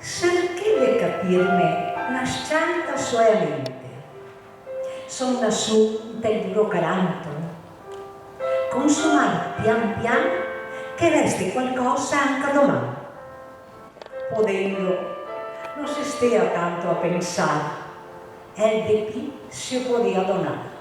cerqué de capirme nas chantas suavemente. Son nasciuto del duro caranto. Consumar pian piano che resti qualcosa anche domani. Podendo, non si stia tanto a pensare, e di più si podia donare.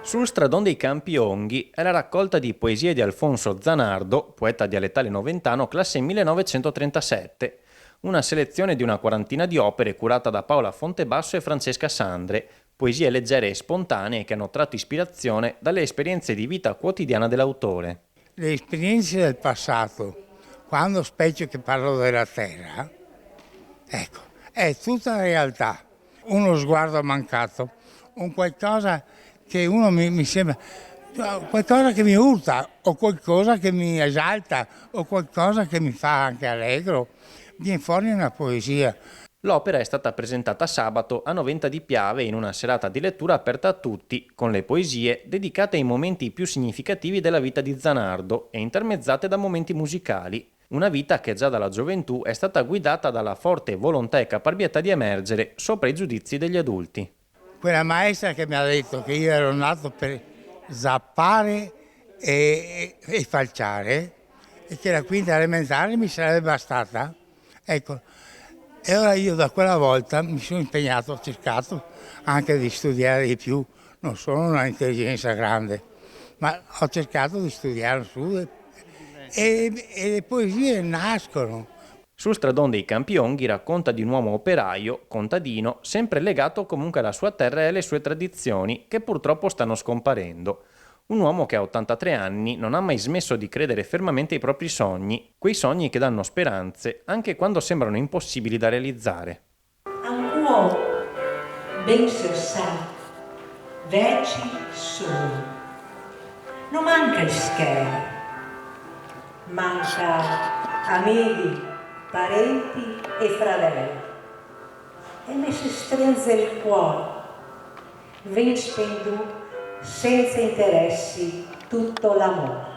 Sul stradone dei Campionghi è la raccolta di poesie di Alfonso Zanardo, poeta dialettale noventano, classe 1937, una selezione di una quarantina di opere curata da Paola Fontebasso e Francesca Sandre, poesie leggere e spontanee che hanno tratto ispirazione dalle esperienze di vita quotidiana dell'autore. Le esperienze del passato, quando specie che parlo della terra, ecco, è tutta la realtà, uno sguardo mancato, un qualcosa che uno mi sembra, qualcosa che mi urta, o qualcosa che mi esalta, o qualcosa che mi fa anche allegro, viene fuori una poesia. L'opera è stata presentata sabato a Noventa di Piave in una serata di lettura aperta a tutti, con le poesie dedicate ai momenti più significativi della vita di Zanardo e intermezzate da momenti musicali. Una vita che già dalla gioventù è stata guidata dalla forte volontà e caparbietà di emergere sopra i giudizi degli adulti. Quella maestra che mi ha detto che io ero nato per zappare e falciare e che la quinta elementare mi sarebbe bastata, ecco. E ora io da quella volta mi sono impegnato, ho cercato anche di studiare di più, non sono una intelligenza grande, ma ho cercato di studiare su e le poesie nascono. Sul stradone dei Campionghi racconta di un uomo operaio, contadino, sempre legato comunque alla sua terra e alle sue tradizioni, che purtroppo stanno scomparendo. Un uomo che a 83 anni non ha mai smesso di credere fermamente ai propri sogni, quei sogni che danno speranze anche quando sembrano impossibili da realizzare. Un uomo ben sensato, veci solo. Non manca scherzi, manca amici, parenti e fratelli. E mi si stringe il cuore, ben spenduto, senza interessi, tutto l'amore.